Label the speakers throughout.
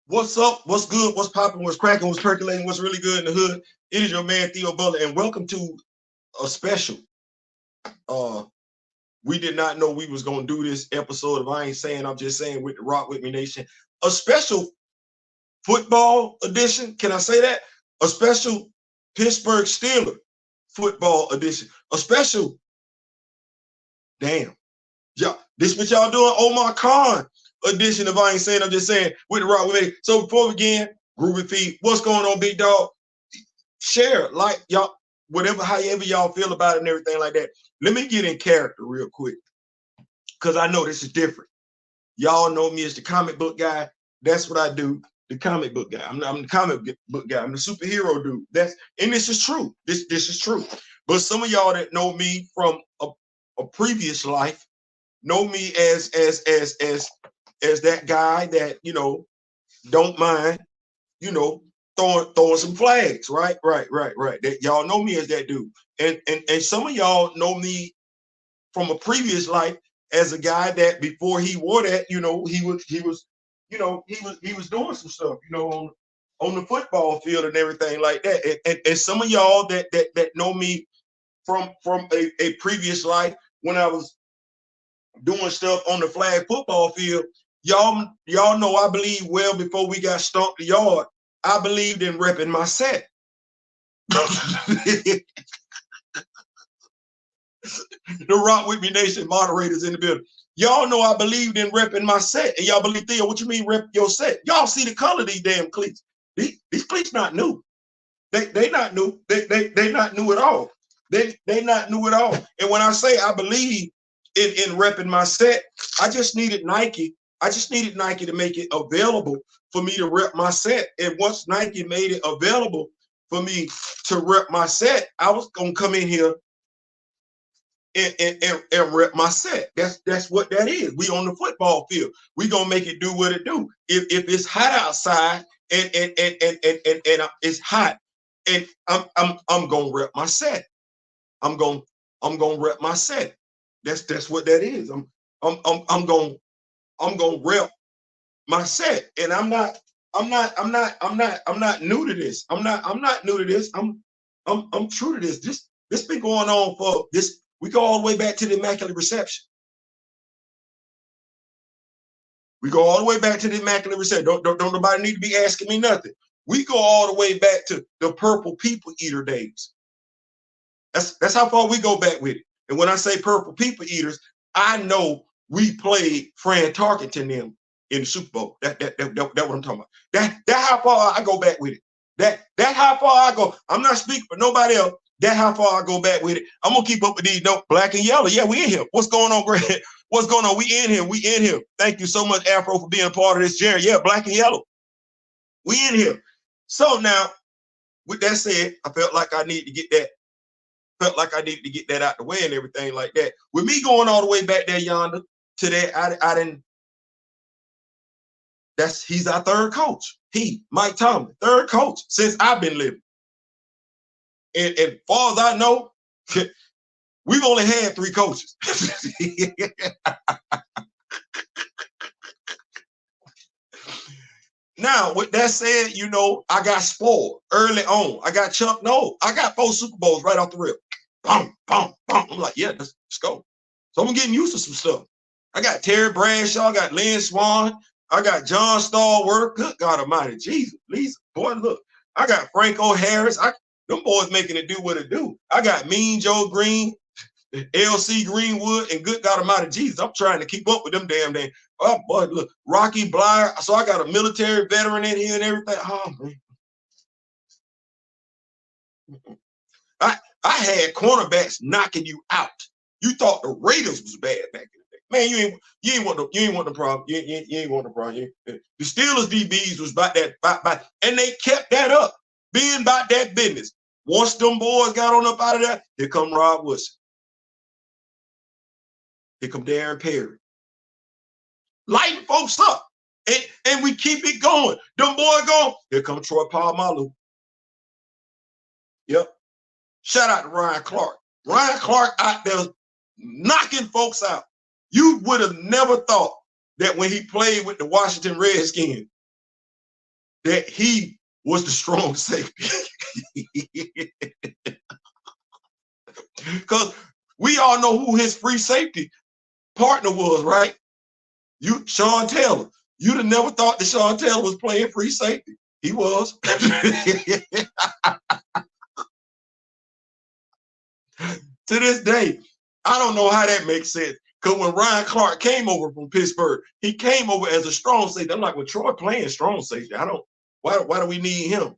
Speaker 1: What's up? What's good? What's popping? What's cracking? What's percolating? What's really good in the hood? It is your man Theo Butler, and welcome to a special. Uh, we did not know we was gonna do this episode of I Ain't Saying, I'm Just Saying with the Rock With Me Nation. A special football edition. Can I say that? A special Pittsburgh Steelers football edition. A special, damn. Yeah, this what y'all doing? Omar Khan edition of I Ain't Saying, I'm Just Saying with the Rock With Me. So before we begin, Groovy Feed, what's going on, big dog? Share, like y'all, whatever, however y'all feel about it and everything like that. Let me get in character real quick, because I know this is different. Y'all know me as the comic book guy. That's what I do. The comic book guy. I'm the comic book guy. I'm the superhero dude. And this is true. This is true. But some of y'all that know me from a previous life know me as that guy that don't mind throwing some flags, right. That y'all know me as that dude, and some of y'all know me from a previous life as a guy that before he wore that, he was doing some stuff, on the football field and everything like that. And some of y'all that know me from a previous life when I was doing stuff on the flag football field, y'all know I believe well before we got stomped the yard. I believed in repping my set. The Rock With Me Nation moderators in the building. Y'all know I believed in repping my set. And y'all believe, Theo, what you mean rep your set? Y'all see the color of these damn cleats. These cleats not new. They not new. They not new at all. They not new at all. And when I say I believe in repping my set, I just needed Nike. I just needed Nike to make it available for me to rep my set. And once Nike made it available for me to rep my set, I was gonna come in here and rep my set. That's what that is. We on the football field. We gonna make it do what it do. If it's hot outside and it's hot, and I'm gonna rep my set. I'm gonna rep my set. That's what that is. I'm gonna rep my set. And I'm not new to this. I'm not new to this. I'm true to this. This been going on for this. We go all the way back to the Immaculate Reception. We go all the way back to the Immaculate Reception. Don't nobody need to be asking me nothing. We go all the way back to the Purple People Eater days. That's how far we go back with it. And when I say Purple People Eaters, I know we played Fran Tarkenton them in the Super Bowl. That what I'm talking about. That how far I go back with it. That how far I go. I'm not speaking for nobody else. That how far I go back with it. I'm gonna keep up with these. No, black and yellow. Yeah, we in here. What's going on, Greg? What's going on? We in here. We in here. Thank you so much, Afro, for being a part of this, Jerry. Yeah, black and yellow. We in here. So now, with that said, I felt like I needed to get that out the way and everything like that. With me going all the way back there yonder to that, I didn't. He's our third coach. Mike Tomlin, third coach since I've been living. And far as I know, we've only had 3 coaches. Now, with that said, I got spoiled early on. I got Chuck. No, I got 4 Super Bowls right off the rip. Boom, boom, boom. I'm like, yeah, let's go. So I'm getting used to some stuff. I got Terry Bradshaw, I got Lynn Swan, I got John Stallworth. Good God Almighty, Jesus, Lisa, boy, look. I got Franco Harris. Them boys making it do what it do. I got Mean Joe Green, LC Greenwood, and good God Almighty, Jesus, I'm trying to keep up with them damn thing. Oh boy, look, Rocky Blyer. So I got a military veteran in here and everything. Oh man. I had cornerbacks knocking you out. You thought the Raiders was bad back in the day. Man, you ain't want the problem. You ain't want the problem. The Steelers DBs was about that, and they kept that up, being about that business. Once them boys got on up out of there, here come Rob Woodson. Here come Darren Perry. Lighting folks up. And we keep it going. Them boys go. Here come Troy Polamalu. Yep. Shout out to Ryan Clark. Ryan Clark out there knocking folks out. You would have never thought that when he played with the Washington Redskins, that he was the strong safety. Because we all know who his free safety partner was, right? Sean Taylor. You'd have never thought that Sean Taylor was playing free safety. He was. To this day, I don't know how that makes sense. Because when Ryan Clark came over from Pittsburgh, he came over as a strong safety. I'm like, well, Troy playing strong safety. Why do we need him?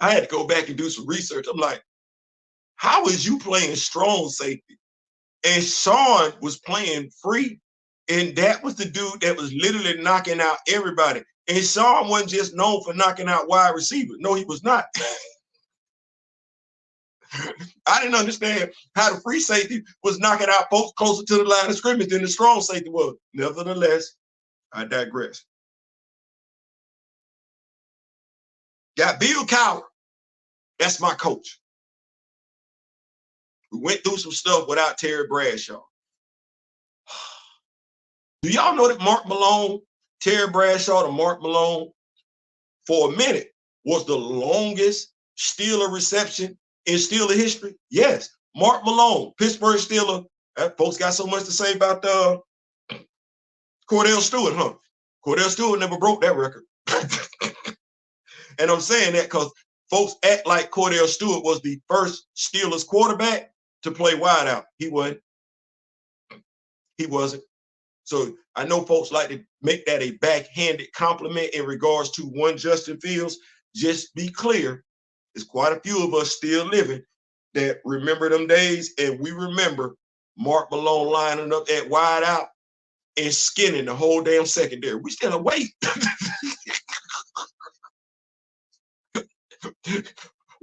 Speaker 1: I had to go back and do some research. I'm like, how is you playing strong safety? And Sean was playing free. And that was the dude that was literally knocking out everybody. And Sean wasn't just known for knocking out wide receivers. No, he was not. I didn't understand how the free safety was knocking out folks closer to the line of scrimmage than the strong safety was. Nevertheless, I digress. Got Bill Cowher. That's my coach. We went through some stuff without Terry Bradshaw. Do y'all know that Mark Malone, Terry Bradshaw to Mark Malone, for a minute, was the longest Steeler reception in Steeler history? Yes. Mark Malone, Pittsburgh Steeler. Folks got so much to say about Cordell Stewart, huh? Cordell Stewart never broke that record. And I'm saying that because folks act like Cordell Stewart was the first Steelers quarterback to play wideout. He wasn't. He wasn't. So I know folks like to make that a backhanded compliment in regards to one Justin Fields. Just be clear, there's quite a few of us still living that remember them days, and we remember Mark Malone lining up at wide out and skinning the whole damn secondary. We still awake.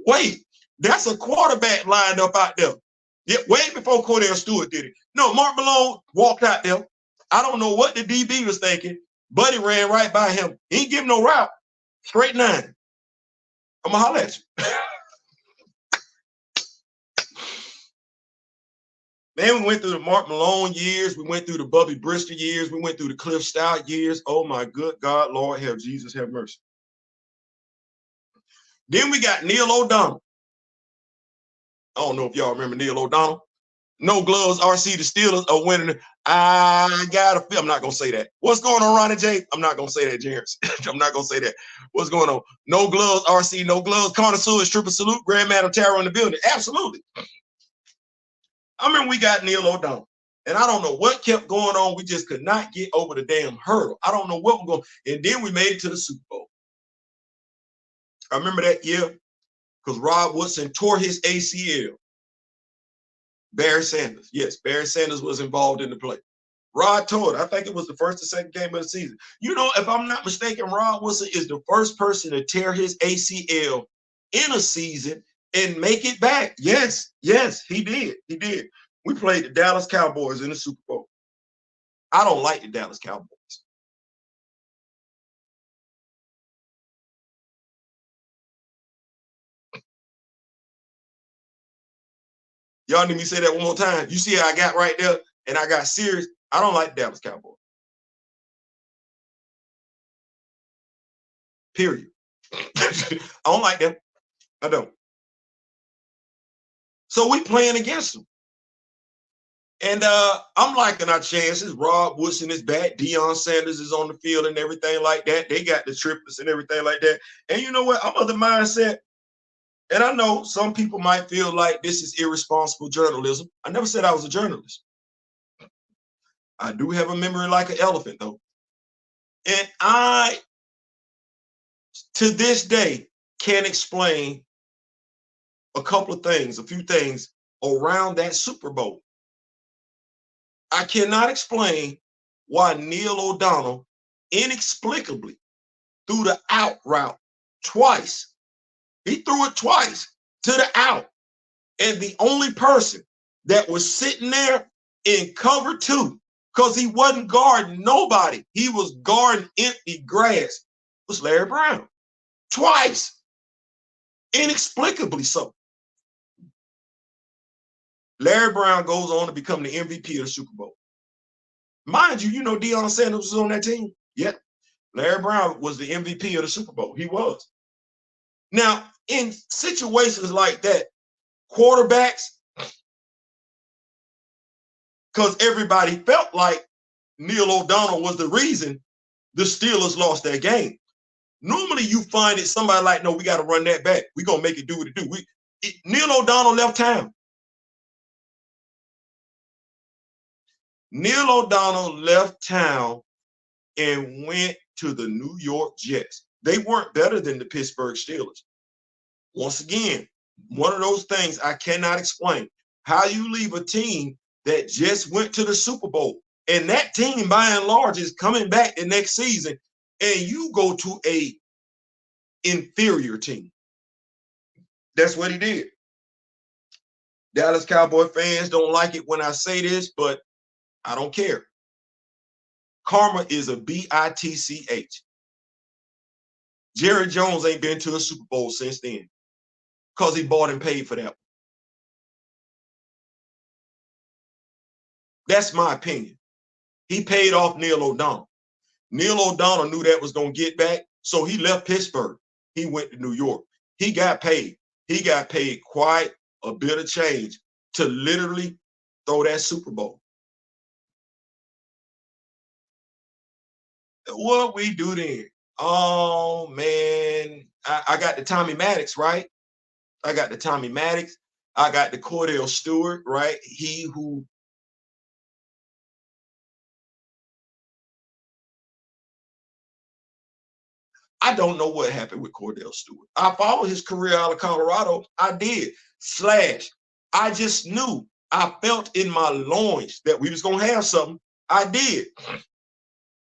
Speaker 1: Wait, that's a quarterback lined up out there. Yeah, way before Cordell Stewart did it. No, Mark Malone walked out there. I don't know what the DB was thinking. Buddy ran right by him. He ain't give him no route. Straight 9. I'm going to holler at you. Man, we went through the Mark Malone years. We went through the Bubby Brister years. We went through the Cliff Stout years. Oh, my good God, Lord, have Jesus have mercy. Then we got Neil O'Donnell. I don't know if y'all remember Neil O'Donnell. No gloves, RC, the Steelers are winning. I got a feel. I'm not going to say that. What's going on, Ronnie J? I'm not going to say that, Jerence. I'm not going to say that. What's going on? No gloves, RC, no gloves. Connoisseurs, triple salute. Grand Madam Tarot in the building. Absolutely. I remember we got Neil O'Donnell. And I don't know what kept going on. We just could not get over the damn hurdle. I don't know what was going on. And then we made it to the Super Bowl. I remember that year because Rod Woodson tore his ACL. Barry Sanders. Yes, Barry Sanders was involved in the play. Rod tore it. I think it was the first or second game of the season. You know, if I'm not mistaken, Rod Woodson is the first person to tear his ACL in a season and make it back. Yes, he did. He did. We played the Dallas Cowboys in the Super Bowl. I don't like the Dallas Cowboys. Y'all need me to say that one more time. You see how I got right there and I got serious? I don't like the Dallas Cowboys. Period. I don't like them. I don't. So we playing against them. And I'm liking our chances. Rod Woodson is back. Deion Sanders is on the field and everything like that. They got the triplets and everything like that. And you know what? I'm of the mindset. And I know some people might feel like this is irresponsible journalism. I never said I was a journalist. I do have a memory like an elephant, though. And I, to this day, can't explain a couple of things, a few things around that Super Bowl. I cannot explain why Neil O'Donnell inexplicably threw the out route twice. He threw it twice to the out. And the only person that was sitting there in cover 2, because he wasn't guarding nobody, he was guarding empty grass, was Larry Brown. Twice. Inexplicably so. Larry Brown goes on to become the MVP of the Super Bowl. Mind you, you know Deion Sanders was on that team. Yep. Larry Brown was the MVP of the Super Bowl. He was. Now, in situations like that, quarterbacks, because everybody felt like Neil O'Donnell was the reason the Steelers lost that game. Normally, you find it somebody like, no, we got to run that back. We're going to make it do what it do. Neil O'Donnell left town. Neil O'Donnell left town and went to the New York Jets. They weren't better than the Pittsburgh Steelers. Once again, one of those things I cannot explain. How you leave a team that just went to the Super Bowl, and that team, by and large, is coming back the next season, and you go to a inferior team. That's what he did. Dallas Cowboy fans don't like it when I say this, but I don't care. Karma is a B-I-T-C-H. Jerry Jones ain't been to a Super Bowl since then because he bought and paid for that. That's my opinion. He paid off Neil O'Donnell. Neil O'Donnell knew that was going to get back, so he left Pittsburgh. He went to New York. He got paid. He got paid quite a bit of change to literally throw that Super Bowl. What we do then? Oh, man. I got the Tommy Maddox, right? I got the Tommy Maddox. I got the Cordell Stewart, right? He who I don't know what happened with Cordell Stewart. I followed his career out of Colorado. I did. I just knew. I felt in my loins that we was going to have something. I did.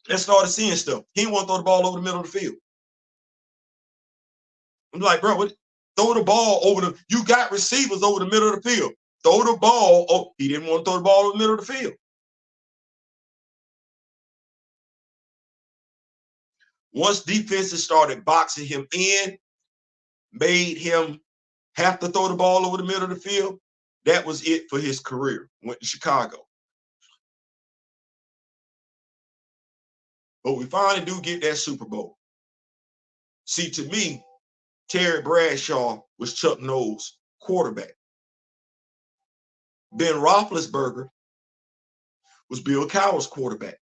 Speaker 1: And started seeing stuff. He didn't want to throw the ball over the middle of the field. I'm like, bro, throw the ball over the, you got receivers over the middle of the field. Throw the ball. Oh, he didn't want to throw the ball over the middle of the field. Once defenses started boxing him in, made him have to throw the ball over the middle of the field, that was it for his career. Went to Chicago. But we finally do get that Super Bowl. See, to me, Terry Bradshaw was Chuck Noll's quarterback. Ben Roethlisberger was Bill Cowher's quarterback.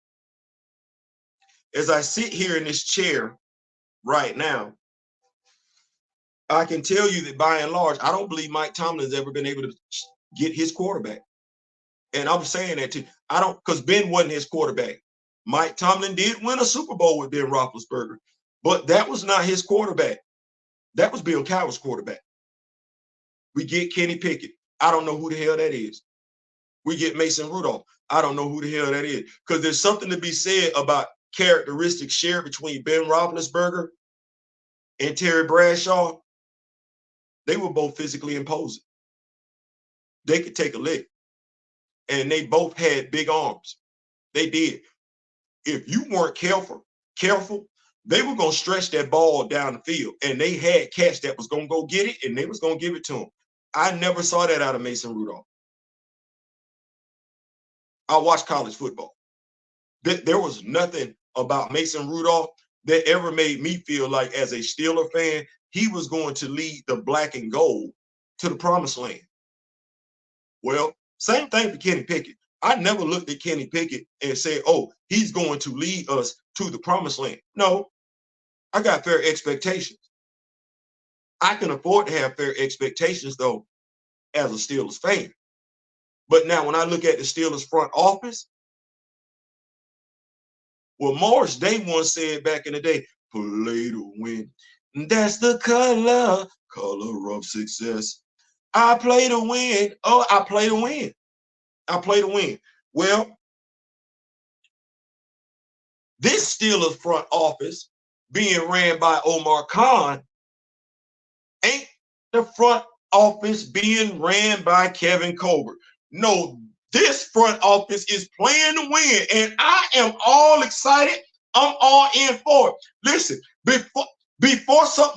Speaker 1: As I sit here in this chair right now, I can tell you that by and large, I don't believe Mike Tomlin's ever been able to get his quarterback. And I'm saying that too. I don't, because Ben wasn't his quarterback. Mike Tomlin did win a Super Bowl with Ben Roethlisberger, but that was not his quarterback. That was Bill Cowher's quarterback. We get Kenny Pickett. I don't know who the hell that is. We get Mason Rudolph. I don't know who the hell that is. Because there's something to be said about characteristics shared between Ben Roethlisberger and Terry Bradshaw. They were both physically imposing. They could take a lick. And they both had big arms. They did. If you weren't careful, they were going to stretch that ball down the field. And they had cats that was going to go get it, and they was going to give it to him. I never saw that out of Mason Rudolph. I watched college football. There was nothing about Mason Rudolph that ever made me feel like, as a Steeler fan, he was going to lead the black and gold to the promised land. Well, same thing for Kenny Pickett. I never looked at Kenny Pickett and said, oh, he's going to lead us to the promised land. No, I got fair expectations. I can afford to have fair expectations, though, as a Steelers fan. But now when I look at the Steelers front office, well, Morris Day once said back in the day, play to win. That's the color of success. I play to win. Oh, I play to win. I play to win. Well, this Steelers front office being ran by Omar Khan ain't the front office being ran by Kevin Colbert. No, this front office is playing to win, and I am all excited. I'm all in for it. Listen, before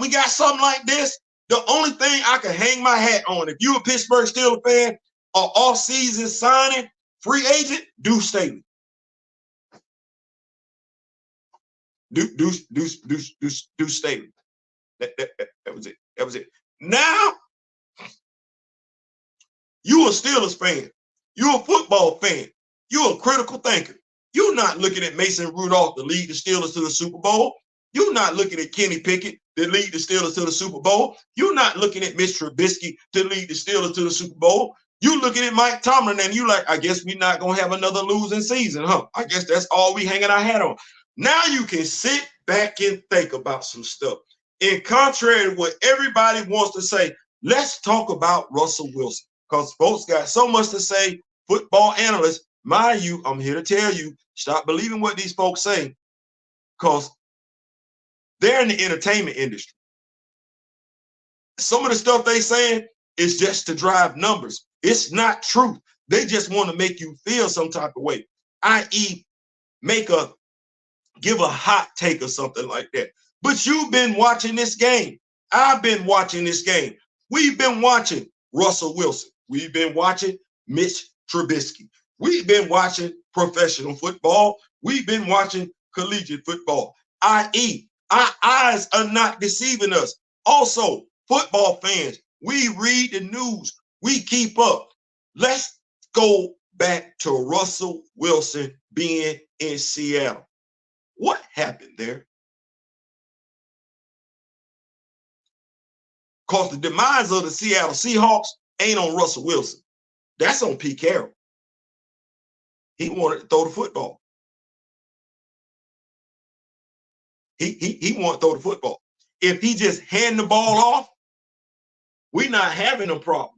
Speaker 1: we got something like this, the only thing I can hang my hat on, if you're a Pittsburgh Steelers fan, or off-season signing, free agent, Deuce Staley. do statement. That was it. That was it. Now you a Steelers fan. You a football fan. You a critical thinker. You're not looking at Mason Rudolph to lead the Steelers to the Super Bowl. You're not looking at Kenny Pickett to lead the Steelers to the Super Bowl. You're not looking at Mitch Trubisky to lead the Steelers to the Super Bowl. You looking at Mike Tomlin and you like, I guess we're not going to have another losing season, huh? I guess that's all we hanging our hat on. Now you can sit back and think about some stuff. In contrary to what everybody wants to say, let's talk about Russell Wilson, because folks got so much to say. Football analysts, mind you, I'm here to tell you, stop believing what these folks say, because they're in the entertainment industry. Some of the stuff they saying is just to drive numbers. It's not truth. They just want to make you feel some type of way, i.e. give a hot take or something like that. But you've been watching this game. I've been watching this game. We've been watching Russell Wilson. We've been watching Mitch Trubisky. We've been watching professional football. We've been watching collegiate football, i.e. our eyes are not deceiving us. Also, football fans, we read the news. We keep up. Let's go back to Russell Wilson being in Seattle. What happened there? Because the demise of the Seattle Seahawks ain't on Russell Wilson. That's on Pete Carroll. He wanted to throw the football. He wanted to throw the football. If he just hand the ball off, we're not having a problem.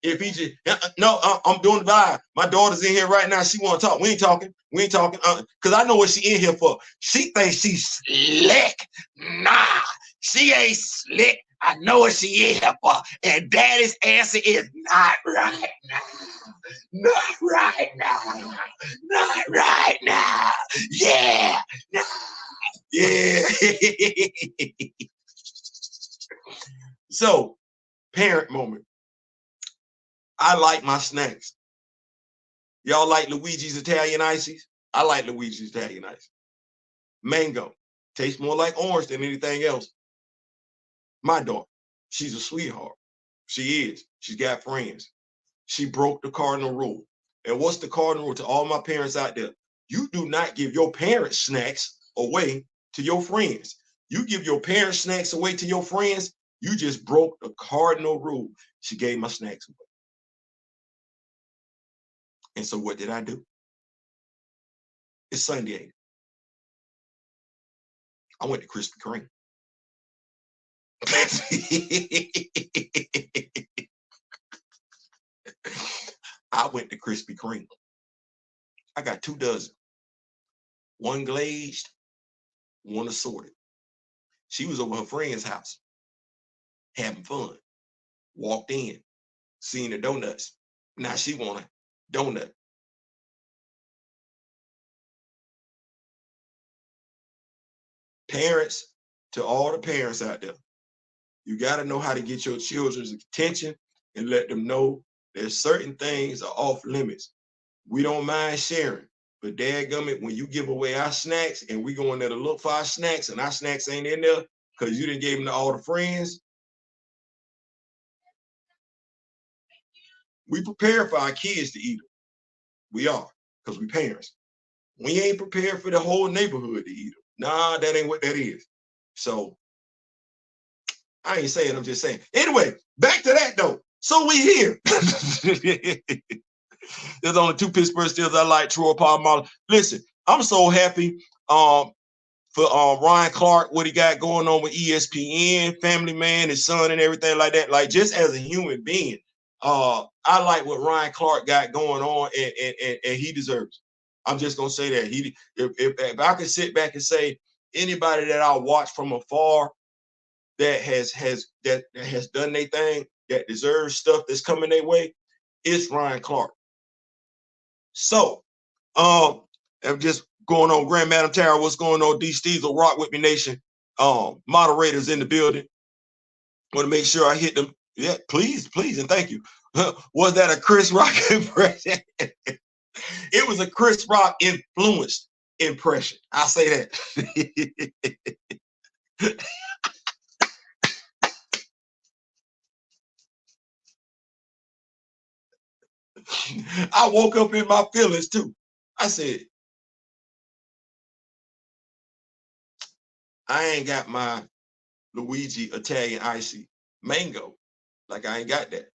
Speaker 1: If he just, no, I'm doing the vibe. My daughter's in here right now. She want to talk. We ain't talking. Because I know what she in here for. She thinks she's slick. Nah, she ain't slick. I know what she in here for. And Daddy's answer is not right now. Not right now. Not right now. Yeah. Nah. Yeah. So, parent moment. I like my snacks. Y'all like Luigi's Italian Ices? I like Luigi's Italian Ice. Mango. Tastes more like orange than anything else. My daughter, she's a sweetheart. She is. She's got friends. She broke the cardinal rule. And what's the cardinal rule to all my parents out there? You do not give your parents' snacks away to your friends. You give your parents' snacks away to your friends, you just broke the cardinal rule. She gave my snacks away. And so what did I do? It's Sunday. I went to Krispy Kreme. I went to Krispy Kreme. I got 2 dozen. 1 glazed, 1 assorted. She was over her friend's house, having fun. Walked in, seen the donuts. Now she want a donut. Parents, to all the parents out there, you got to know how to get your children's attention and let them know there's certain things are off limits. We don't mind sharing, but dadgummit, when you give away our snacks and we go in there to look for our snacks and our snacks ain't in there because you didn't give them to all the friends, we prepare for our kids to eat them. We are, because we parents. We ain't prepared for the whole neighborhood to eat them. Nah, that ain't what that is. So I ain't saying, I'm just saying. Anyway, back to that though. So we here. There's only 2 Pittsburgh Steelers I like, Troy Polamalu. Listen, I'm so happy for Ryan Clark, what he got going on with ESPN, family man, his son and everything like that. Like, just as a human being, I like what Ryan Clark got going on, and he deserves it. I'm just gonna say that. If I could sit back and say anybody that I watch from afar that has done their thing, that deserves stuff that's coming their way, it's Ryan Clark. So, I'm just going on Grand Madam Tower. What's going on? D. Steezel, Rock With Me Nation. Moderators in the building. Want to make sure I hit them. Yeah, please, and thank you. Was that a Chris Rock impression? It was a Chris Rock influenced impression. I'll say that. I woke up in my feelings too. I said, I ain't got my Luigi Italian icy mango. Like I ain't got that.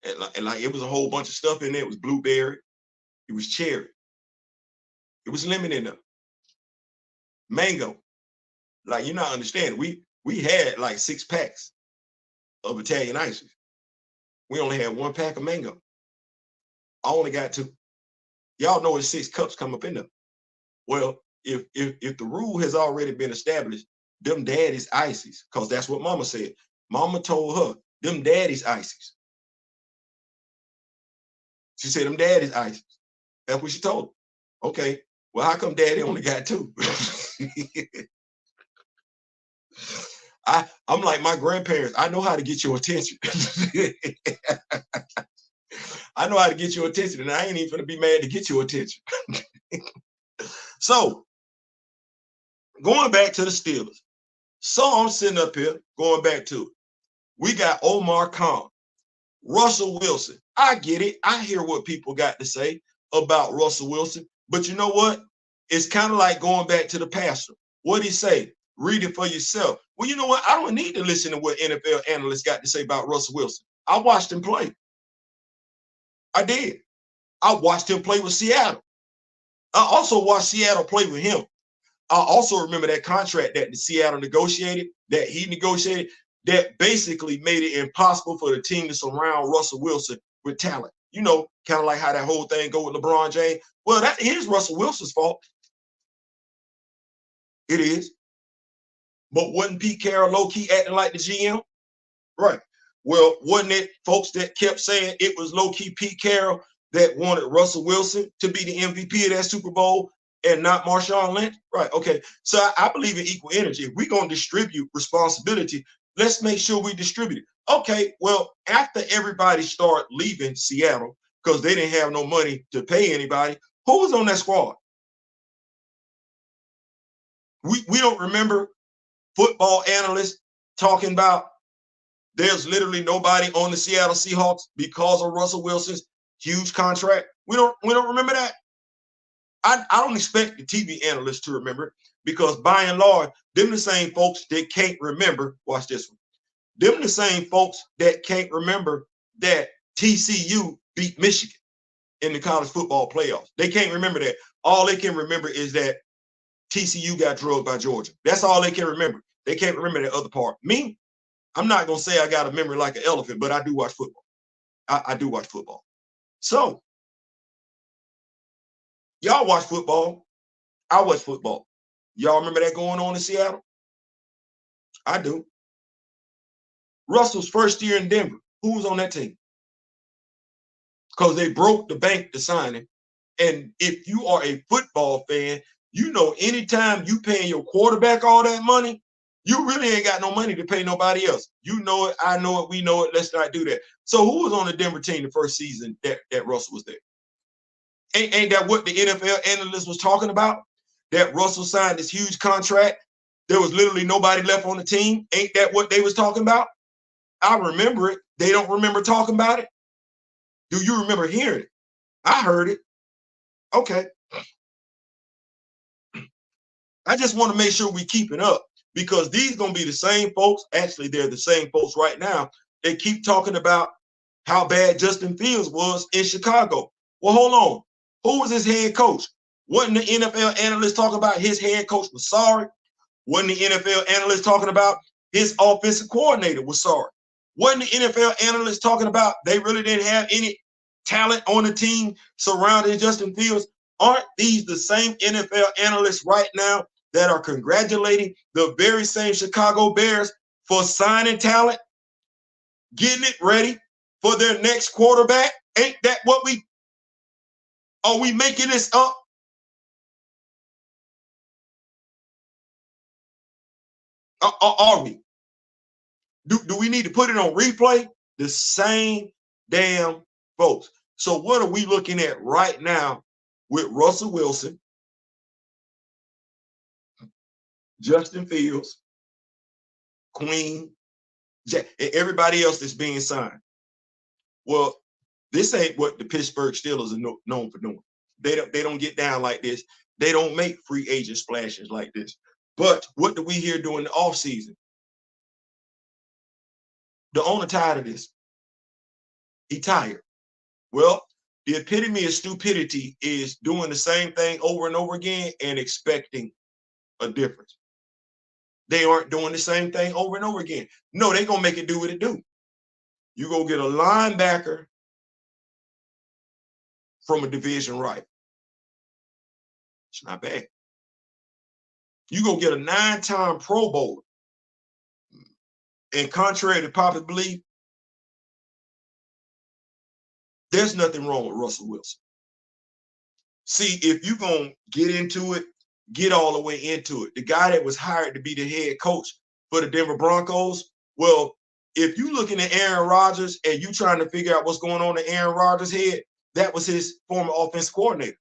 Speaker 1: And like it was a whole bunch of stuff in there. It was blueberry, it was cherry, it was lemon in there, mango. Like you're not understanding. We had like 6 packs of Italian ices. We only had 1 pack of mango. I only got 2. Y'all know it's 6 cups come up in there. Well, if the rule has already been established, them daddy's ices, because that's what mama said. Mama told her, them daddy's ices. She said, them daddy's ices. That's what she told her. Okay, well, how come daddy only got 2? I'm like my grandparents. I know how to get your attention. I know how to get your attention, and I ain't even gonna be mad to get your attention. So, going back to the Steelers. So I'm sitting up here, going back to it. We got Omar Khan, Russell Wilson. I get it. I hear what people got to say about Russell Wilson. But you know what? It's kind of like going back to the pastor. What'd he say? Read it for yourself. Well, you know what? I don't need to listen to what NFL analysts got to say about Russell Wilson. I watched him play. I did. I watched him play with Seattle. I also watched Seattle play with him. I also remember that contract that the Seattle negotiated, that he negotiated, that basically made it impossible for the team to surround Russell Wilson with talent. You know, kind of like how that whole thing go with LeBron James. Well, that is Russell Wilson's fault. It is. But wasn't Pete Carroll low-key acting like the GM? Right. Well, wasn't it folks that kept saying it was low-key Pete Carroll that wanted Russell Wilson to be the MVP of that Super Bowl and not Marshawn Lynch? Right. Okay. So I believe in equal energy. If we're going to distribute responsibility, let's make sure we distribute it. Okay. Well, after everybody started leaving Seattle because they didn't have no money to pay anybody, who was on that squad? We don't remember football analysts talking about there's literally nobody on the Seattle Seahawks because of Russell Wilson's huge contract. We don't remember that. I don't expect the TV analysts to remember because by and large, them the same folks that can't remember. Watch this one. Them the same folks that can't remember that TCU beat Michigan in the college football playoffs. They can't remember that. All they can remember is that TCU got drugged by Georgia. That's all they can remember. They can't remember that other part. Me, I'm not going to say I got a memory like an elephant, but I do watch football. I do watch football. So, y'all watch football. I watch football. Y'all remember that going on in Seattle? I do. Russell's first year in Denver, who was on that team? Because they broke the bank to sign him. And if you are a football fan, you know anytime you paying your quarterback all that money, you really ain't got no money to pay nobody else. You know it, I know it, we know it. Let's not do that. So who was on the Denver team the first season that Russell was there? Ain't that what the NFL analyst was talking about? That Russell signed this huge contract. There was literally nobody left on the team. Ain't that what they was talking about? I remember it. They don't remember talking about it. Do you remember hearing it? I heard it. Okay. I just want to make sure we keep it up because these going to be the same folks. Actually, they're the same folks right now. They keep talking about how bad Justin Fields was in Chicago. Well, hold on. Who was his head coach? Wasn't the NFL analyst talking about his head coach was sorry? Wasn't the NFL analyst talking about his offensive coordinator was sorry? Wasn't the NFL analyst talking about they really didn't have any talent on the team surrounding Justin Fields? Aren't these the same NFL analysts right now that are congratulating the very same Chicago Bears for signing talent, getting it ready for their next quarterback? Ain't that what are we making this up? Are we? Do we need to put it on replay? The same damn folks. So what are we looking at right now with Russell Wilson Justin Fields, Queen, and everybody else that's being signed. Well, this ain't what the Pittsburgh Steelers are known for doing. They don't get down like this. They don't make free agent splashes like this. But what do we hear during the offseason? The owner tired of this. He tired. Well, the epitome of stupidity is doing the same thing over and over again and expecting a difference. They aren't doing the same thing over and over again. No, they're going to make it do what it do. You go get a linebacker from a division rival. It's not bad. You go get a 9-time Pro Bowler. And contrary to popular belief, there's nothing wrong with Russell Wilson. See, if you're going to get into it, get all the way into it. The guy that was hired to be the head coach for the Denver Broncos, well, if you're looking at Aaron Rodgers and you trying to figure out what's going on in Aaron Rodgers' head, that was his former offensive coordinator.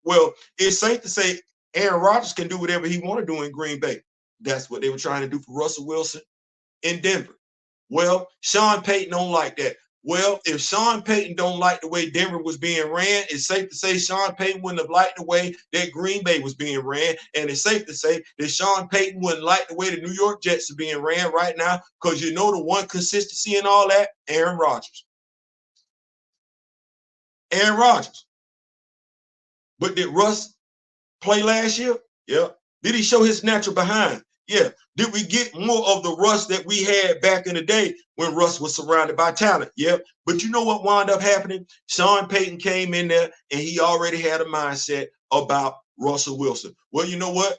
Speaker 1: Well, it's safe to say Aaron Rodgers can do whatever he want to do in Green Bay. That's what they were trying to do for Russell Wilson in Denver. Well, Sean Payton don't like that. Well, if Sean Payton don't like the way Denver was being ran, it's safe to say Sean Payton wouldn't have liked the way that Green Bay was being ran. And it's safe to say that Sean Payton wouldn't like the way the New York Jets are being ran right now, because you know the one consistency in all that? Aaron Rodgers. Aaron Rodgers. But did Russ play last year? Yeah. Did he show his natural behind? Yeah. Did we get more of the Russ that we had back in the day when Russ was surrounded by talent? Yeah. But you know what wound up happening? Sean Payton came in there and he already had a mindset about Russell Wilson. Well, you know what?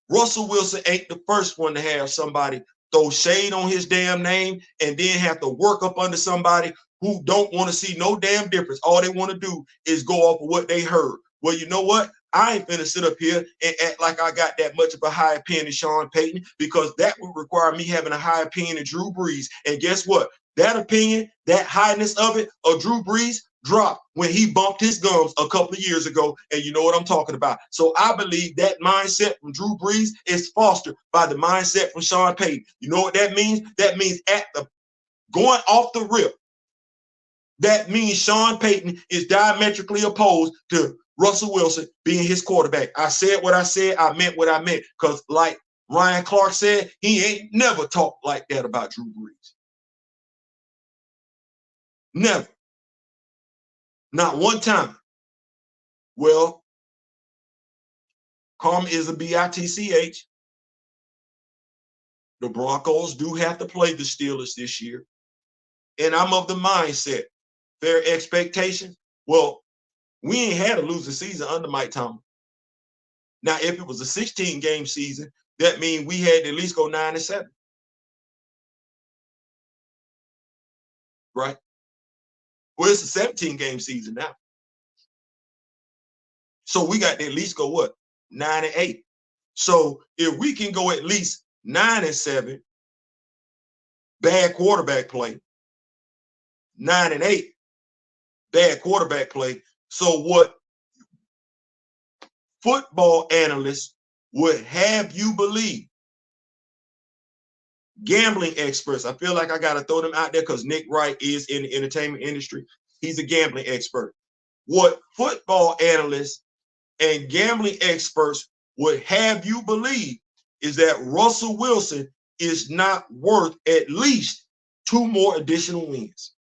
Speaker 1: Russell Wilson ain't the first one to have somebody throw shade on his damn name and then have to work up under somebody who don't want to see no damn difference. All they want to do is go off of what they heard. Well, you know what? I ain't finna sit up here and act like I got that much of a high opinion of Sean Payton, because that would require me having a high opinion of Drew Brees. And guess what? That opinion, that highness of it, of Drew Brees, dropped when he bumped his gums a couple of years ago, and you know what I'm talking about. So I believe that mindset from Drew Brees is fostered by the mindset from Sean Payton. You know what that means? That means at the going off the rip, that means Sean Payton is diametrically opposed to Russell Wilson being his quarterback. I said what I said. I meant what I meant, because like Ryan Clark said, he ain't never talked like that about Drew Brees. Never. Not one time. Well, karma is a bitch. The Broncos do have to play the Steelers this year. And I'm of the mindset, fair expectations. Well, we ain't had a losing season under Mike Tomlin. Now, if it was a 16-game season, that means we had to at least go 9-7. Right? Well, it's a 17-game season now. So we got to at least go what? 9-8. So if we can go at least 9-7, bad quarterback play, 9-8, bad quarterback play. So what football analysts would have you believe, gambling experts, I feel like I got to throw them out there because Nick Wright is in the entertainment industry. He's a gambling expert. What football analysts and gambling experts would have you believe is that Russell Wilson is not worth at least 2 more additional wins.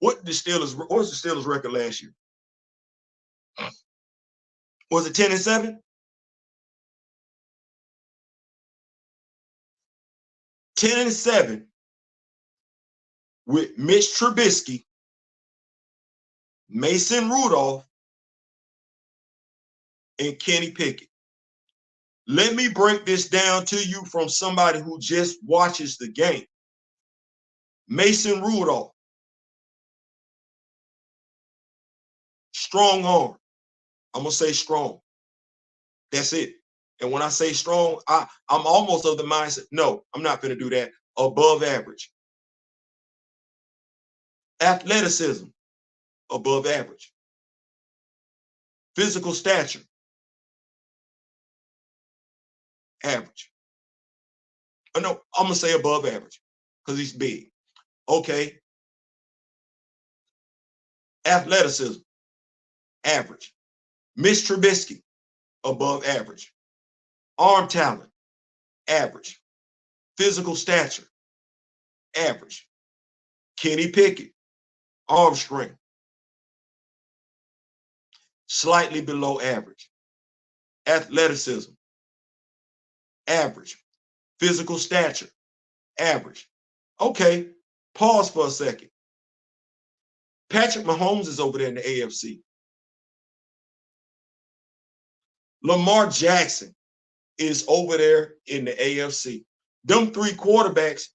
Speaker 1: What was the Steelers record last year? Was it 10-7? 10-7 with Mitch Trubisky, Mason Rudolph, and Kenny Pickett. Let me break this down to you from somebody who just watches the game. Mason Rudolph, strong arm. I'm going to say strong. That's it. And when I say strong, I'm almost of the mindset, no, I'm not going to do that. Above average. Athleticism, above average. Physical stature, average. No, I'm gonna say above average because he's big. Okay. Athleticism, average. Mitch Trubisky, above average. Arm talent, average. Physical stature, average. Kenny Pickett, arm strength, slightly below average. Athleticism, average. Physical stature, average. Okay, pause for a second. Patrick Mahomes is over there in the AFC. Lamar Jackson is over there in the AFC. Them three quarterbacks,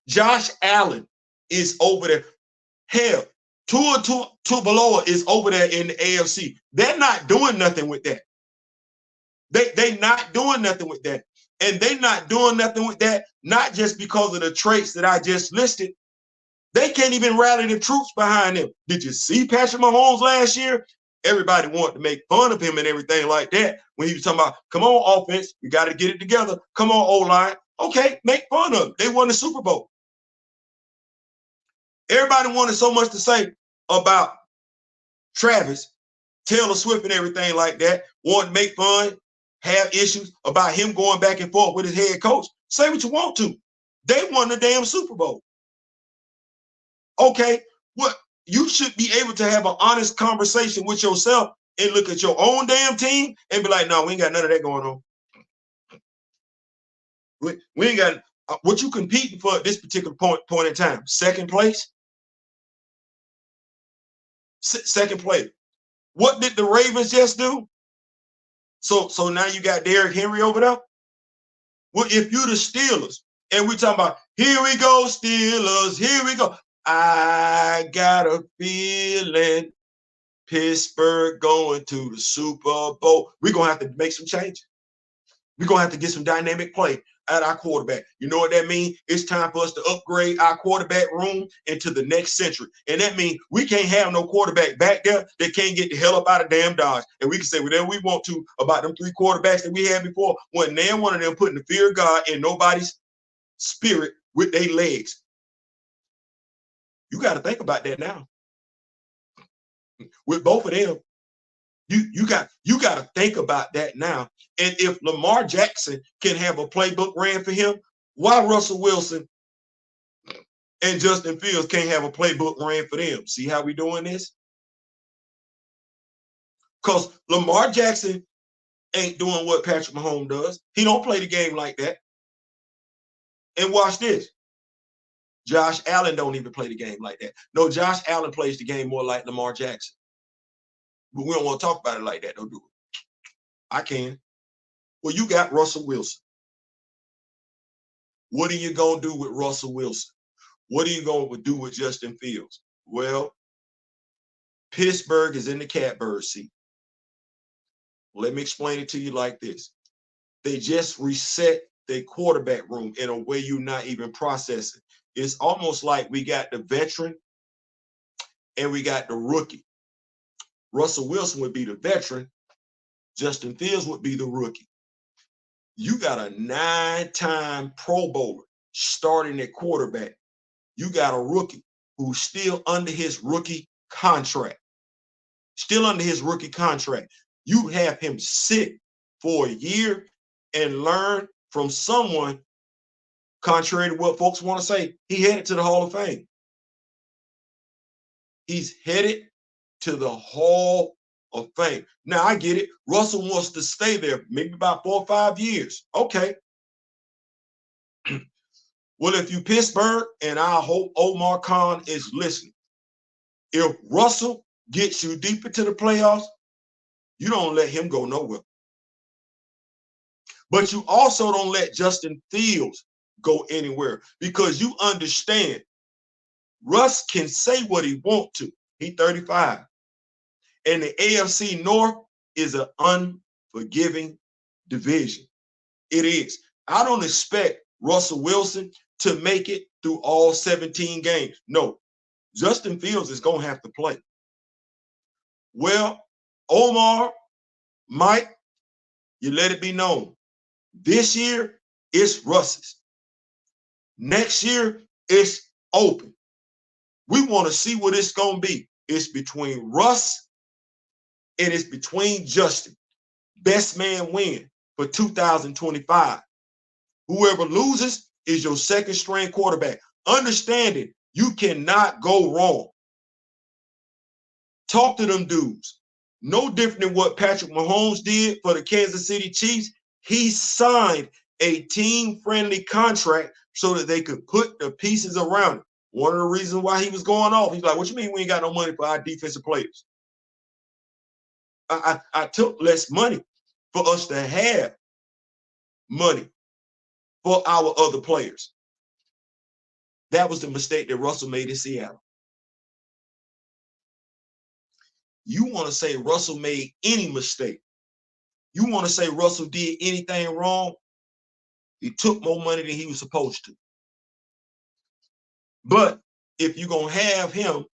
Speaker 1: Josh Allen is over there. Hell, Tua Tagovailoa is over there in the AFC. They're not doing nothing with that. They not doing nothing with that. And they not doing nothing with that, not just because of the traits that I just listed. They can't even rally the troops behind them. Did you see Patrick Mahomes last year? Everybody wanted to make fun of him and everything like that when he was talking about, come on, offense, we got to get it together. Come on, O-line. Okay, make fun of him. They won the Super Bowl. Everybody wanted so much to say about Travis, Taylor Swift and everything like that, wanted to make fun, have issues about him going back and forth with his head coach. Say what you want to. They won the damn Super Bowl. Okay, what you should be able to have an honest conversation with yourself and look at your own damn team and be like, no, we ain't got none of that going on. We ain't got what you competing for at this particular point in time. Second place. Second place. What did the Ravens just do? So now you got Derrick Henry over there. Well, if you the Steelers and we talking about here we go Steelers, here we go. I got a feeling Pittsburgh going to the Super Bowl. We're going to have to make some changes. We're going to have to get some dynamic play at our quarterback. You know what that means? It's time for us to upgrade our quarterback room into the next century. And that means we can't have no quarterback back there that can't get the hell up out of damn Dodge. And we can say whatever we want to about them three quarterbacks that we had before. When neither one of them putting the fear of God in nobody's spirit with their legs. You got to think about that now. With both of them, you got to think about that now. And if Lamar Jackson can have a playbook ran for him, why Russell Wilson and Justin Fields can't have a playbook ran for them? See how we doing this? Because Lamar Jackson ain't doing what Patrick Mahomes does. He don't play the game like that. And watch this. Josh Allen don't even play the game like that. No, Josh Allen plays the game more like Lamar Jackson. But we don't want to talk about it like that. Don't do it. I can. Well, you got Russell Wilson. What are you going to do with Russell Wilson? What are you going to do with Justin Fields? Well, Pittsburgh is in the catbird seat. Let me explain it to you like this. They just reset their quarterback room in a way you're not even processing. It's almost like we got the veteran and we got the rookie. Russell Wilson would be the veteran. Justin Fields would be the rookie. You got a 9-time Pro Bowler starting at quarterback. You got a rookie who's still under his rookie contract. Still under his rookie contract. You have him sit for a year and learn from someone, contrary to what folks want to say, he headed to the Hall of Fame. He's headed to the Hall of Fame. Now, I get it. Russell wants to stay there maybe about 4 or 5 years. Okay. Well, if you Pittsburgh, and I hope Omar Khan is listening, if Russell gets you deep into the playoffs, you don't let him go nowhere. But you also don't let Justin Fields go anywhere because you understand Russ can say what he wants to. He's 35. And the AFC North is an unforgiving division. It is. I don't expect Russell Wilson to make it through all 17 games. No, Justin Fields is going to have to play. Well, Omar, Mike, you let it be known. This year, it's Russ's. Next year, it's open. We want to see what it's going to be. It's between Russ and it's between Justin. Best man win for 2025. Whoever loses is your second string quarterback. Understanding you cannot go wrong. Talk to them dudes. No different than what Patrick Mahomes did for the Kansas City Chiefs. He signed a team-friendly contract so that they could put the pieces around it. One of the reasons why he was going off, he's like, what you mean we ain't got no money for our defensive players? I took less money for us to have money for our other players. That was the mistake that Russell made in Seattle. You want to say Russell made any mistake? You want to say Russell did anything wrong? He took more money than he was supposed to. But if you're going to have him,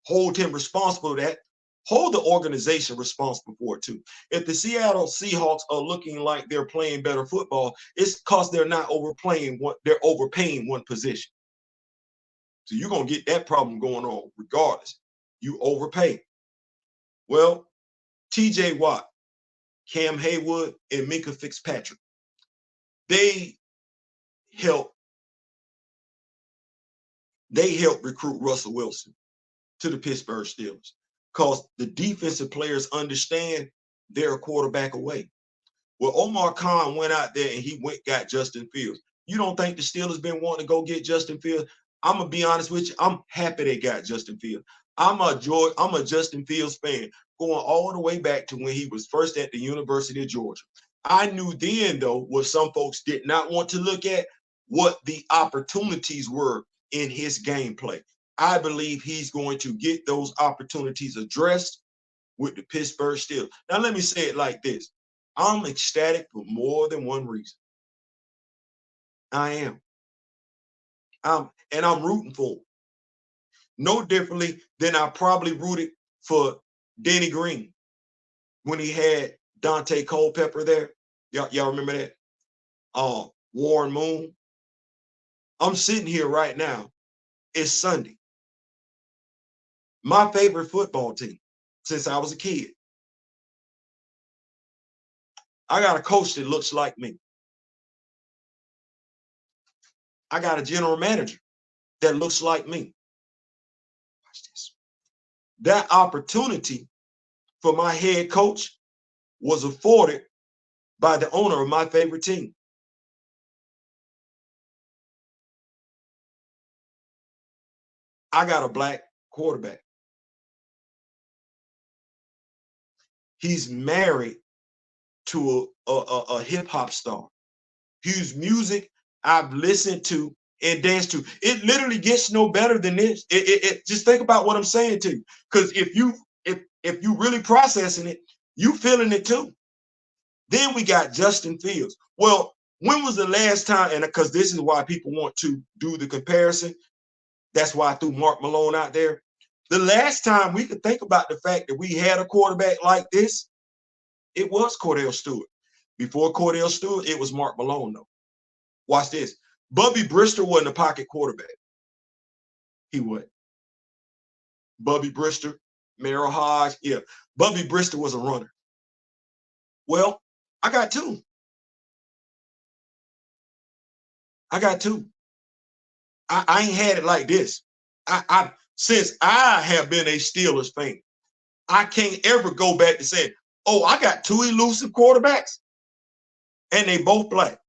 Speaker 1: hold him responsible for that, hold the organization responsible for it too. If the Seattle Seahawks are looking like they're playing better football, it's because they're not overplaying they're overpaying one position. So you're going to get that problem going on regardless. You overpay. Well, TJ Watt, Cam Haywood, and Minka Fitzpatrick, they helped recruit Russell Wilson to the Pittsburgh Steelers because the defensive players understand they're a quarterback away. Well, Omar Khan went out there and he got Justin Fields. You don't think the Steelers been wanting to go get Justin Fields? I'm gonna be honest with you. I'm happy they got Justin Fields. I'm a Justin Fields fan going all the way back to when he was first at the University of Georgia. I knew then, though, what some folks did not want to look at, what the opportunities were in his gameplay. I believe he's going to get those opportunities addressed with the Pittsburgh Steelers. Now, let me say it like this. I'm ecstatic for more than one reason. I am. And I'm rooting for him. No differently than I probably rooted for Denny Green when he had Dante Culpepper there. Y'all remember that? Warren Moon. I'm sitting here right now. It's Sunday. My favorite football team since I was a kid. I got a coach that looks like me. I got a general manager that looks like me. Watch this. That opportunity for my head coach was afforded by the owner of my favorite team. I got a black quarterback. He's married to a hip hop star whose music I've listened to and danced to. It literally gets no better than this. It just think about what I'm saying to you. Because if you really processing it, you feeling it too. Then we got Justin Fields. Well, when was the last time? And because this is why people want to do the comparison. That's why I threw Mark Malone out there. The last time we could think about the fact that we had a quarterback like this, it was Cordell Stewart. Before Cordell Stewart, it was Mark Malone, though. Watch this. Bubby Brister wasn't a pocket quarterback. He wasn't. Bubby Brister, Merrill Hodge, yeah. Bubby Brister was a runner. Well, I got two. I ain't had it like this. Since I have been a Steelers fan, I can't ever go back to say, oh, I got two elusive quarterbacks, and they both black.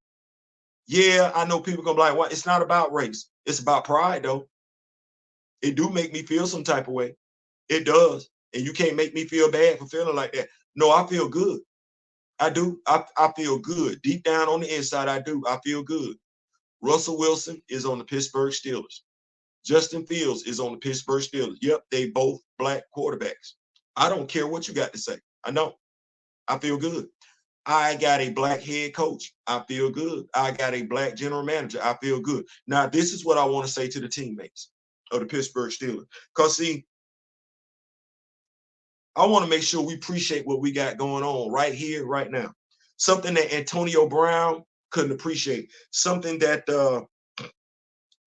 Speaker 1: Yeah, I know people gonna be like, well, it's not about race. It's about pride, though. It do make me feel some type of way. It does. And you can't make me feel bad for feeling like that. No, I feel good. I do. I feel good. Deep down on the inside, I do. I feel good. Russell Wilson is on the Pittsburgh Steelers. Justin Fields is on the Pittsburgh Steelers. Yep, they both black quarterbacks. I don't care what you got to say. I know. I feel good. I got a black head coach. I feel good. I got a black general manager. I feel good. Now, this is what I want to say to the teammates of the Pittsburgh Steelers. Because, see, I want to make sure we appreciate what we got going on right here, right now. Something that Antonio Brown couldn't appreciate. Something that,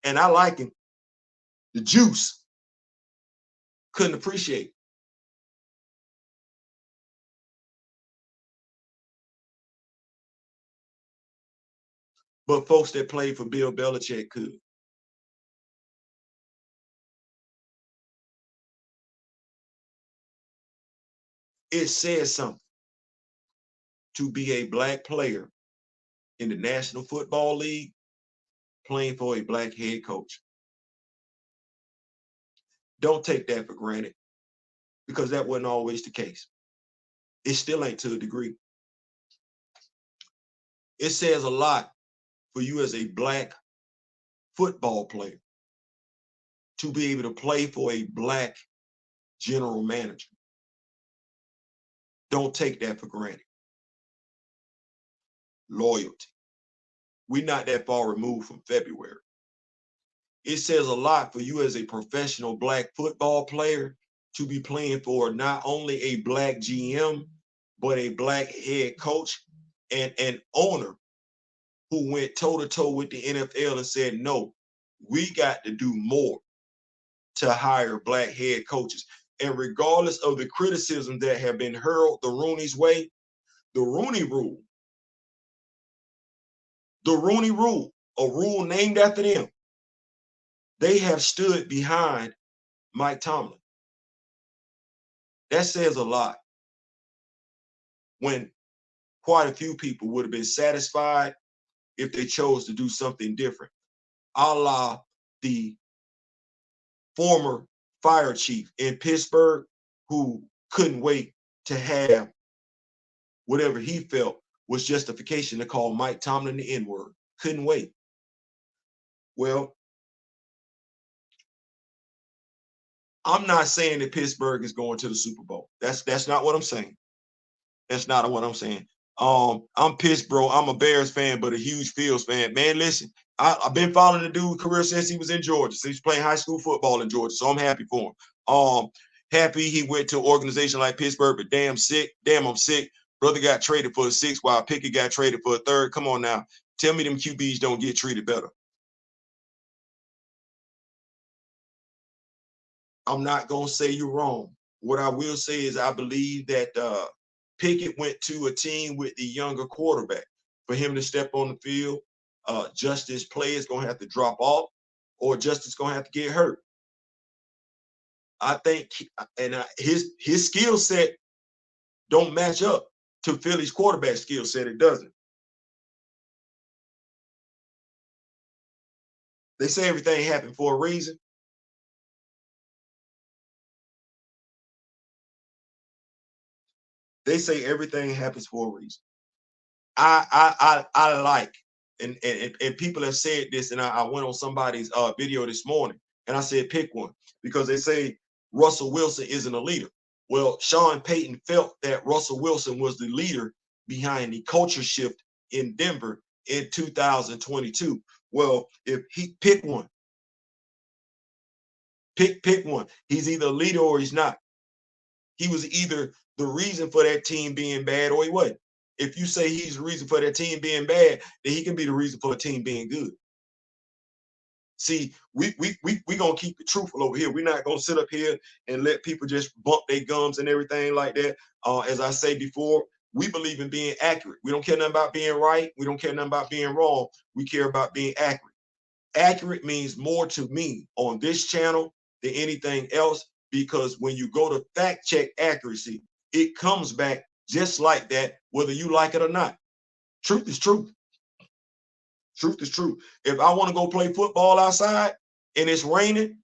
Speaker 1: and I like him, the Juice couldn't appreciate. But folks that played for Bill Belichick could. It says something to be a black player in the National Football League playing for a black head coach. Don't take that for granted, because that wasn't always the case. It still ain't to a degree. It says a lot for you as a black football player to be able to play for a black general manager. Don't take that for granted. Loyalty. We're not that far removed from February. It says a lot for you as a professional black football player to be playing for not only a black GM, but a black head coach and an owner who went toe-to-toe with the NFL and said, no, we got to do more to hire black head coaches. And regardless of the criticism that have been hurled the Rooney's way, the Rooney Rule, a rule named after them, they have stood behind Mike Tomlin. That says a lot. When quite a few people would have been satisfied if they chose to do something different, a la the former fire chief in Pittsburgh who couldn't wait to have whatever he felt was justification to call Mike Tomlin the N-word. Couldn't wait. Well, I'm not saying that Pittsburgh is going to the Super Bowl. That's not what I'm saying. That's not what I'm saying. I'm pissed, bro. I'm a Bears fan, but a huge Fields fan. Man, listen, I've been following the dude's career since he was in Georgia. So he's playing high school football in Georgia. So I'm happy for him. Happy he went to an organization like Pittsburgh, but damn, I'm sick. Brother got traded for a sixth, while Pickett got traded for a third. Come on now. Tell me them QBs don't get treated better. I'm not going to say you're wrong. What I will say is I believe that Pickett went to a team with the younger quarterback. For him to step on the field, Justice play is going to have to drop off, or Justice going to have to get hurt. I think, his skill set don't match up to Philly's quarterback skill set. It doesn't. They say everything happened for a reason. They say everything happens for a reason. I like, and people have said this, and I went on somebody's video this morning, and I said pick one, because they say Russell Wilson isn't a leader. Well, Sean Payton felt that Russell Wilson was the leader behind the culture shift in Denver in 2022. Well, if he pick one, pick one. He's either a leader or he's not. He was either the reason for that team being bad or he wasn't. If you say he's the reason for that team being bad, then he can be the reason for a team being good. See, we gonna keep it truthful over here. We're not gonna sit up here and let people just bump their gums and everything like that. As I say before, we believe in being accurate. We don't care nothing about being right. We don't care nothing about being wrong. We care about being accurate. Accurate means more to me on this channel than anything else, because when you go to fact check accuracy, it comes back just like that, whether you like it or not. Truth is truth. Truth is true. If I want to go play football outside and it's raining,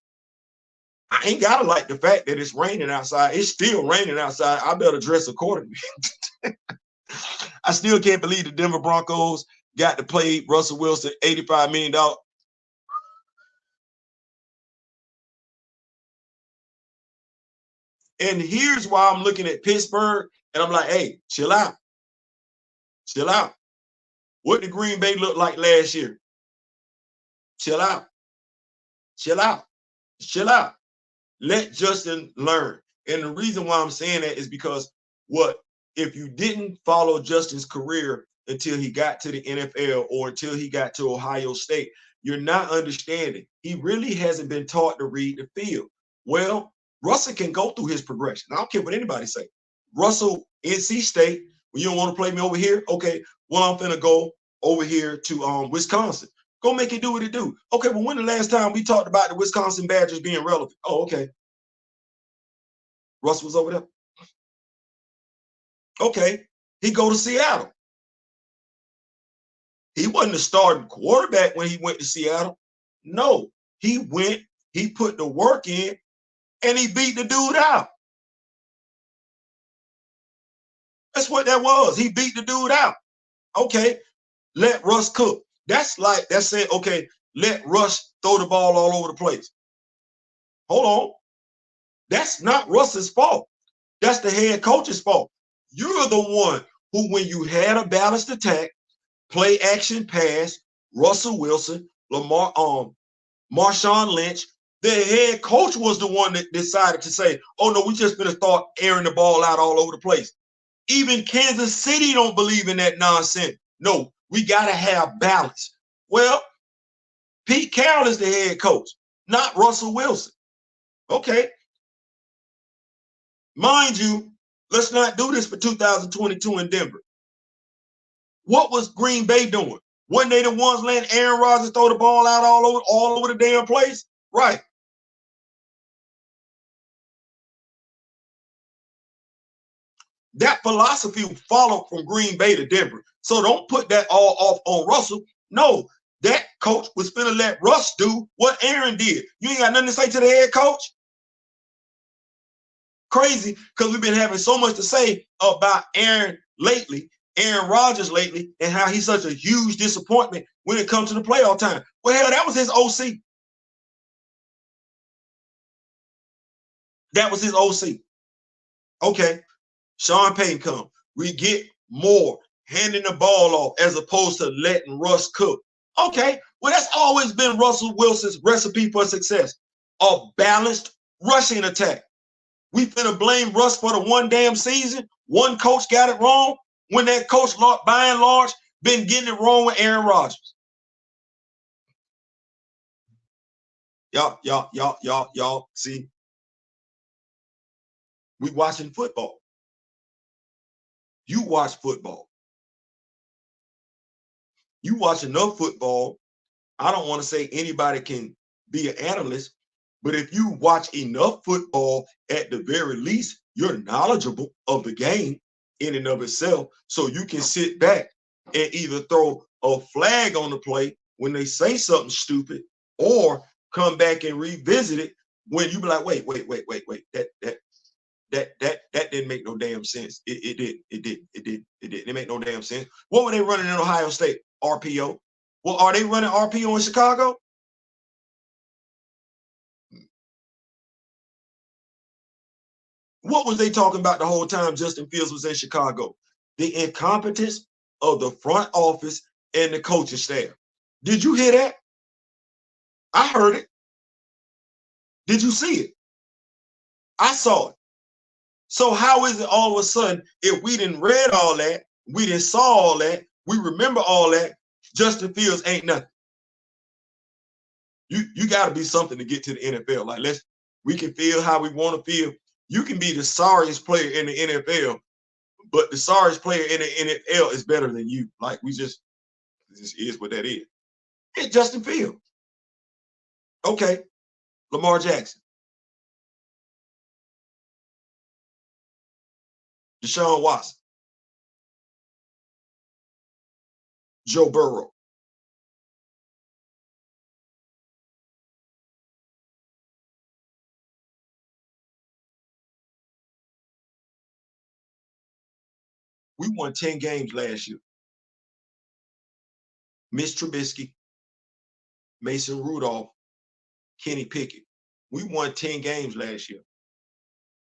Speaker 1: I ain't gotta like the fact that it's raining outside. It's still raining outside. I better dress accordingly. I still can't believe the Denver Broncos got to play Russell Wilson $85 million. And here's why I'm looking at Pittsburgh and I'm like, hey, chill out. Chill out. What did Green Bay look like last year? Chill out. Chill out. Chill out. Let Justin learn. And the reason why I'm saying that is because if you didn't follow Justin's career until he got to the NFL or until he got to Ohio State. You're not understanding. He really hasn't been taught to read the field. Well, Russell can go through his progression. I don't care what anybody say. Russell, NC State, when you don't want to play me over here, okay, well, I'm finna go over here to Wisconsin. Go make it do what it do. Okay, well, when the last time we talked about the Wisconsin Badgers being relevant? Oh, okay. Russell was over there. Okay, he go to Seattle. He wasn't the starting quarterback when he went to Seattle. No, he went, he put the work in, and he beat the dude out. That's what that was. He beat the dude out. Okay, let Russ cook. That's saying, okay, let Russ throw the ball all over the place. Hold on. That's not Russ's fault. That's the head coach's fault. You're the one who, when you had a balanced attack, play action pass, Russell Wilson, Marshawn Lynch, the head coach was the one that decided to say, oh no, we just gonna start airing the ball out all over the place. Even Kansas City don't believe in that nonsense. No, we gotta have balance. Well, Pete Carroll is the head coach, not Russell Wilson. Okay. Mind you, let's not do this for 2022 in Denver. What was Green Bay doing? Weren't they the ones letting Aaron Rodgers throw the ball out all over the damn place? Right. That philosophy followed from Green Bay to Denver. So don't put that all off on Russell. No, that coach was finna let Russ do what Aaron did. You ain't got nothing to say to the head coach? Crazy, because we've been having so much to say about Aaron Rodgers lately, and how he's such a huge disappointment when it comes to the playoff time. Well, hell, that was his OC. That was his OC. Okay, Sean Payton come. We get more handing the ball off as opposed to letting Russ cook. Okay, well, that's always been Russell Wilson's recipe for success. A balanced rushing attack. We finna blame Russ for the one damn season. One coach got it wrong when that coach, by and large, been getting it wrong with Aaron Rodgers. Y'all, see, we watching football. You watch football. You watch enough football. I don't want to say anybody can be an analyst, but if you watch enough football, at the very least, you're knowledgeable of the game in and of itself, so you can sit back and either throw a flag on the play when they say something stupid, or come back and revisit it when you be like, wait, that didn't make no damn sense. It didn't make no damn sense. What were they running in Ohio State? RPO. Well, are they running RPO in Chicago? What was they talking about the whole time Justin Fields was in Chicago? The incompetence of the front office and the coaching staff. Did you hear that? I heard it. Did you see it? I saw it. So how is it all of a sudden, if we didn't read all that, we didn't saw all that, we remember all that, Justin Fields ain't nothing? You got to be something to get to the NFL. Like, we can feel how we want to feel. You can be the sorriest player in the NFL, but the sorriest player in the NFL is better than you. Like, this is what that is. It's Justin Fields. Okay, Lamar Jackson, Deshaun Watson, Joe Burrow. We won 10 games last year. Mitch Trubisky, Mason Rudolph, Kenny Pickett. We won 10 games last year.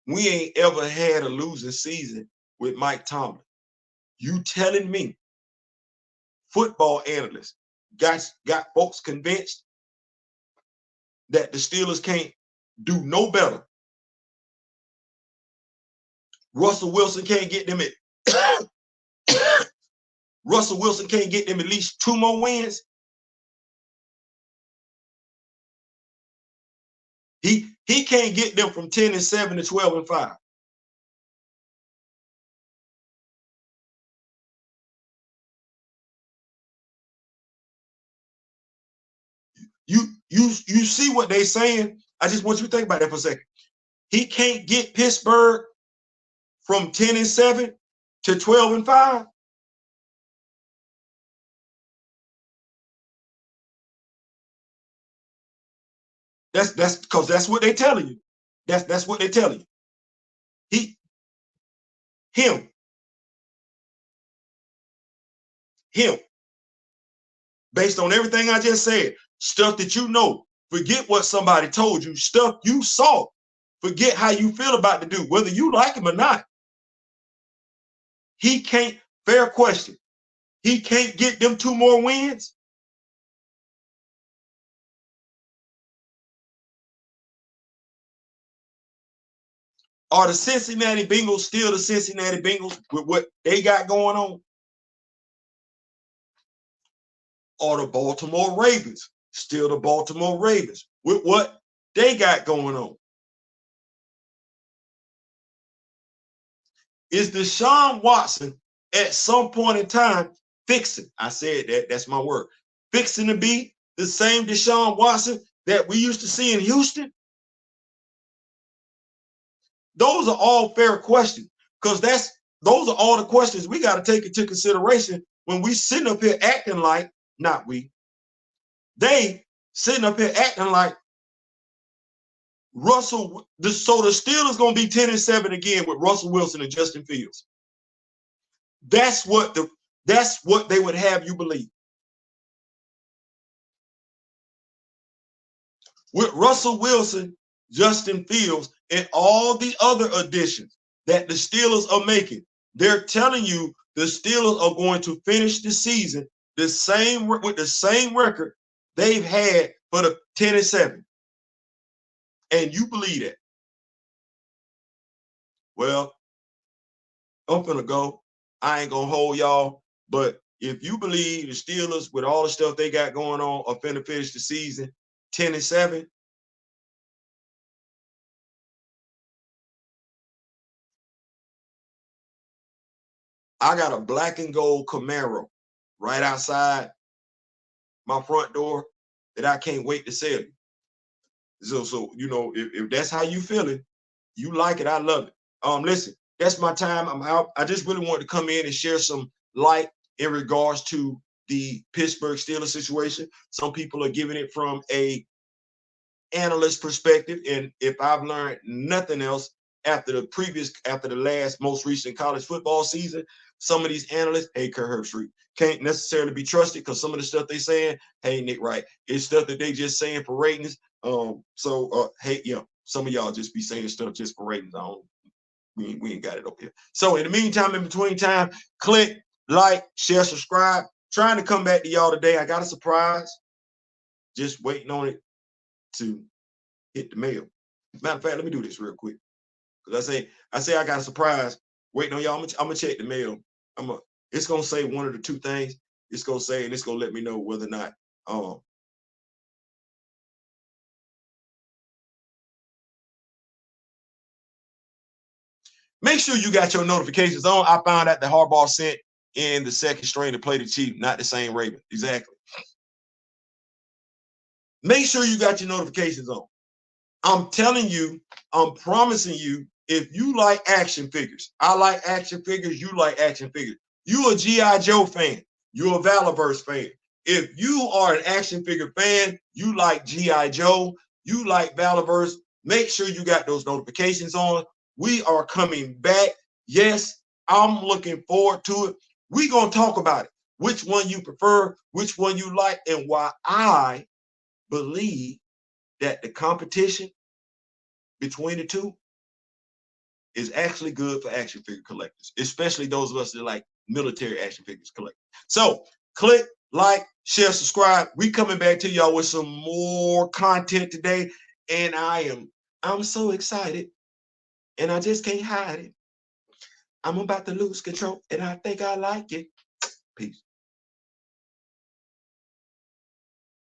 Speaker 1: We ain't ever had a losing season with Mike Tomlin. You telling me football analysts got folks convinced that the Steelers can't do no better? Russell Wilson can't get them it. Russell Wilson can't get them at least 2 more wins? He can't get them from 10-7 to 12-5. You see what they saying? I just want you to think about that for a second. He can't get Pittsburgh from 10-7 to 12-5. That's because that's what they're telling you. That's what they're telling you. Him. Based on everything I just said, stuff that you know, forget what somebody told you, stuff you saw, forget how you feel about the dude, whether you like him or not. He can't, fair question, he can't get them 2 more wins? Are the Cincinnati Bengals still the Cincinnati Bengals with what they got going on? Are the Baltimore Ravens still the Baltimore Ravens with what they got going on? Is Deshaun Watson at some point in time fixing? I said that, that's my word. Fixing to be the same Deshaun Watson that we used to see in Houston? Those are all fair questions, because those are all the questions we got to take into consideration when we sitting up here acting like, not we, they sitting up here acting like so the Steelers going to be 10-7 again with Russell Wilson and Justin Fields. That's what they would have you believe. With Russell Wilson, Justin Fields, and all the other additions that the Steelers are making, they're telling you the Steelers are going to finish the season with the same record they've had for the 10-7. And you believe that? Well, I'm gonna go. I ain't gonna hold y'all, but if you believe the Steelers, with all the stuff they got going on, are finna finish the season 10-7, I got a black and gold Camaro right outside my front door that I can't wait to sell you. So you know, if that's how you feeling, you like it, I love it. Listen, that's my time. I'm out. I just really wanted to come in and share some light in regards to the Pittsburgh Steelers situation. Some people are giving it from a analyst perspective, and if I've learned nothing else after the last most recent college football season, some of these analysts, hey, Kurt Herbstreit, can't necessarily be trusted, because some of the stuff they saying, hey, Nick Wright, it's stuff that they just saying for ratings. Hey, some of y'all just be saying stuff just for ratings. We ain't got it up here. So in the meantime, in between time, click, like, share, subscribe. Trying to come back to y'all today. I got a surprise. Just waiting on it to hit the mail. Matter of fact, let me do this real quick, because I say I got a surprise waiting on y'all. I'm gonna check the mail. It's gonna say one of the two things. It's gonna say, and it's gonna let me know whether or not make sure you got your notifications on. I found out that Harbaugh sent in the second string to play the Chief, not the same Raven. Exactly. Make sure you got your notifications on. I'm telling you, I'm promising you, if you like action figures, I like action figures, you like action figures. You a G.I. Joe fan, you a Valorverse fan. If you are an action figure fan, you like G.I. Joe, you like Valorverse, make sure you got those notifications on. We are coming back. Yes, I'm looking forward to it. We're going to talk about it. Which one you prefer, which one you like, and why I believe that the competition between the two is actually good for action figure collectors, especially those of us that like military action figures collectors. So click, like, share, subscribe. We coming back to y'all with some more content today, and I'm so excited, and I just can't hide it. I'm about to lose control, and I think I like it. Peace.